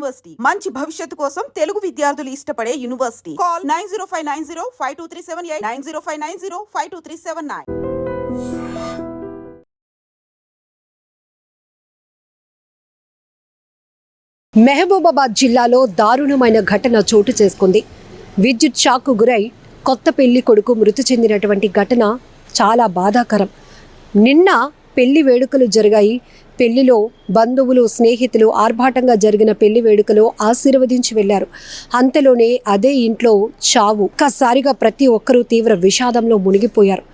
University మంచి భవిష్యత్తు కోసం తెలుగు విద్యార్థులు ఇష్టపడే యూనివర్సిటీ. కాల్ 9059052378 9059052379. మహబూబాబాద్ జిల్లాలో దారుణమైన ఘటన చోటు చేసుకుంది. విద్యుత్ షాక్కు గురై కొత్త పెళ్లి కొడుకు మృతి చెందినటువంటి ఘటన చాలా బాధాకరం. నిన్న పెళ్లి వేడుకలు జరిగాయి. పెళ్లిలో బంధువులు, స్నేహితులు ఆర్భాటంగా జరిగిన పెళ్లి వేడుకలో ఆశీర్వదించి వెళ్లారు. అంతలోనే అదే ఇంట్లో చావు. ఒక్కసారిగా ప్రతి ఒక్కరూ తీవ్ర విషాదంలో మునిగిపోయారు.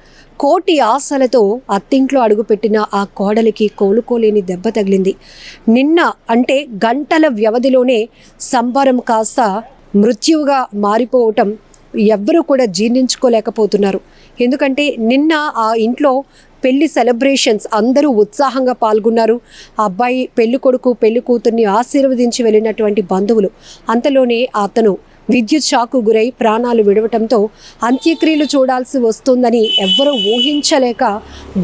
కోటి ఆశలతో అత్తింట్లో అడుగుపెట్టిన ఆ కోడలికి కోలుకోలేని దెబ్బ తగిలింది. నిన్న అంటే గంటల వ్యవధిలోనే సంబరం కాస్త మృత్యువుగా మారిపోవటం ఎవ్వరూ కూడా జీర్ణించుకోలేకపోతున్నారు. ఎందుకంటే నిన్న ఆ ఇంట్లో పెళ్లి సెలబ్రేషన్స్ అందరూ ఉత్సాహంగా పాల్గొన్నారు. ఆ అబ్బాయి పెళ్లి కొడుకు పెళ్లి కూతుర్ని ఆశీర్వదించి వెళ్ళినటువంటి బంధువులు అంతలోనే అతను విద్యుత్ షాక్కు గురై ప్రాణాలు విడవటంతో అంత్యక్రియలు చూడాల్సి వస్తుందని ఎవ్వరూ ఊహించలేక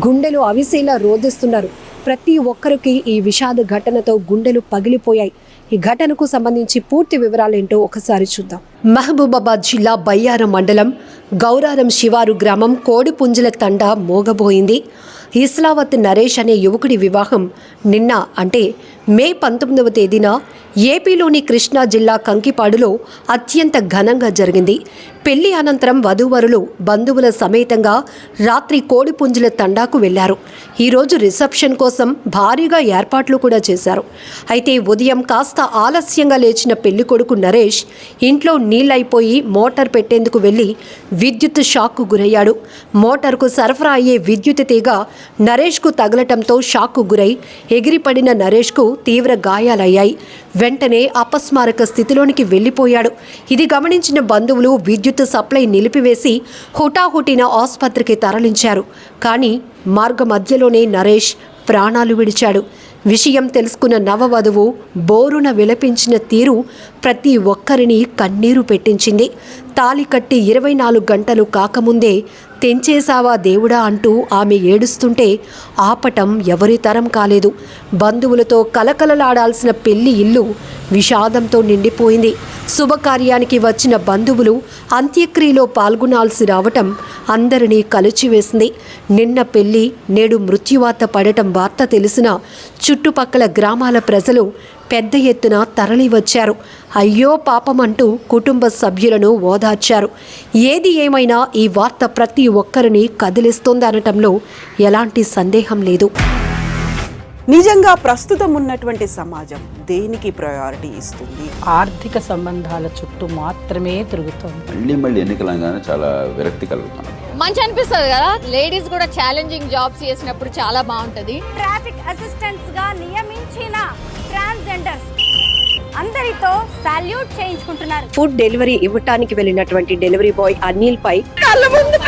గుండెలు అవిసేలా రోధిస్తున్నారు. ప్రతి ఒక్కరికి ఈ విషాద ఘటనతో గుండెలు పగిలిపోయాయి. ఈ ఘటనకు సంబంధించి పూర్తి వివరాలేంటో ఒకసారి చూద్దాం. మహబూబాబాద్ జిల్లా బయ్యారం మండలం గౌరారం శివారు గ్రామం కోడిపుంజల తండ మోగబోయింది. ఇస్లావత్ నరేష్ అనే యువకుడి వివాహం నిన్న అంటే మే 19వ తేదీన ఏపీలోని కృష్ణా జిల్లా కంకిపాడులో అత్యంత ఘనంగా జరిగింది. పెళ్లి అనంతరం వధూవరులు బంధువుల సమేతంగా రాత్రి కోడిపుంజుల తండాకు వెళ్లారు. ఈరోజు రిసెప్షన్ కోసం భారీగా ఏర్పాట్లు కూడా చేశారు. అయితే ఉదయం కాస్త ఆలస్యంగా లేచిన పెళ్లి కొడుకు నరేష్ ఇంట్లో నీళ్లైపోయి మోటార్ పెట్టేందుకు వెళ్లి విద్యుత్ షాక్కు గురయ్యాడు. మోటార్కు సరఫరా అయ్యే విద్యుత్ తీగ నరేష్కు తగలటంతో షాక్కు గురై ఎగిరిపడిన నరేష్కు తీవ్ర గాయాలయ్యాయి. వెంటనే అపస్మారక స్థితిలోనికి వెళ్లిపోయాడు. ఇది గమనించిన బంధువులు విద్యుత్ సప్లై నిలిపివేసి హుటాహుటిన ఆసుపత్రికి తరలించారు. కానీ మార్గ మధ్యలోనే నరేష్ ప్రాణాలు విడిచాడు. విషయం తెలుసుకున్న నవవధువు బోరున విలపించిన తీరు ప్రతి ఒక్కరిని కన్నీరు పెట్టించింది. తాళి కట్టి 24 గంటలు కాకముందే తెంచేశావా దేవుడా అంటూ ఆమె ఏడుస్తుంటే ఆపటం ఎవరి తరం కాలేదు. బంధువులతో కలకలలాడాల్సిన పెళ్లి ఇల్లు విషాదంతో నిండిపోయింది. శుభకార్యానికి వచ్చిన బంధువులు అంత్యక్రియలో పాల్గొనాల్సి రావటం అందరినీ కలిచివేసింది. నిన్న పెళ్లి నేడు మృత్యువాత పడటం వార్త తెలిసిన చుట్టుపక్కల గ్రామాల ప్రజలు పెద్ద ఎత్తున తరలి వచ్చారు. అయ్యో పాపమంటూ కుటుంబ సభ్యులను ఓదార్చారు. ఏది ఏమైనా ఈ వార్త ప్రతి ఒక్కరిని కదిలిస్తోందనటంలో ఎలాంటి సందేహం లేదు. నిజంగా ప్రస్తుతం ఉన్నటువంటి సమాజం దేనికి ప్రయారిటీ ఇస్తుంది? ఆర్థిక సంబంధాల చుట్టూ మాత్రమే తిరుగుతుంది. మళ్ళీ ఎన్నికలంగానే చాలా విరక్తి కలుగుతున్నాం. మంచి అనిపిస్తుంది కదా, లేడీస్ కూడా ఛాలెంజింగ్ జాబ్స్ చేసినప్పుడు చాలా బాగుంటది. ట్రాఫిక్ అసిస్టెంట్స్ గా నియమించిన ట్రాన్స్జెండర్స్ అందరితో సాల్యూట్ చేయించుకుంటున్నారు. ఫుడ్ డెలివరీ ఇవ్వటానికి వెళ్ళినటువంటి డెలివరీ బాయ్ అనిల్ పై కళ్ళ ముందు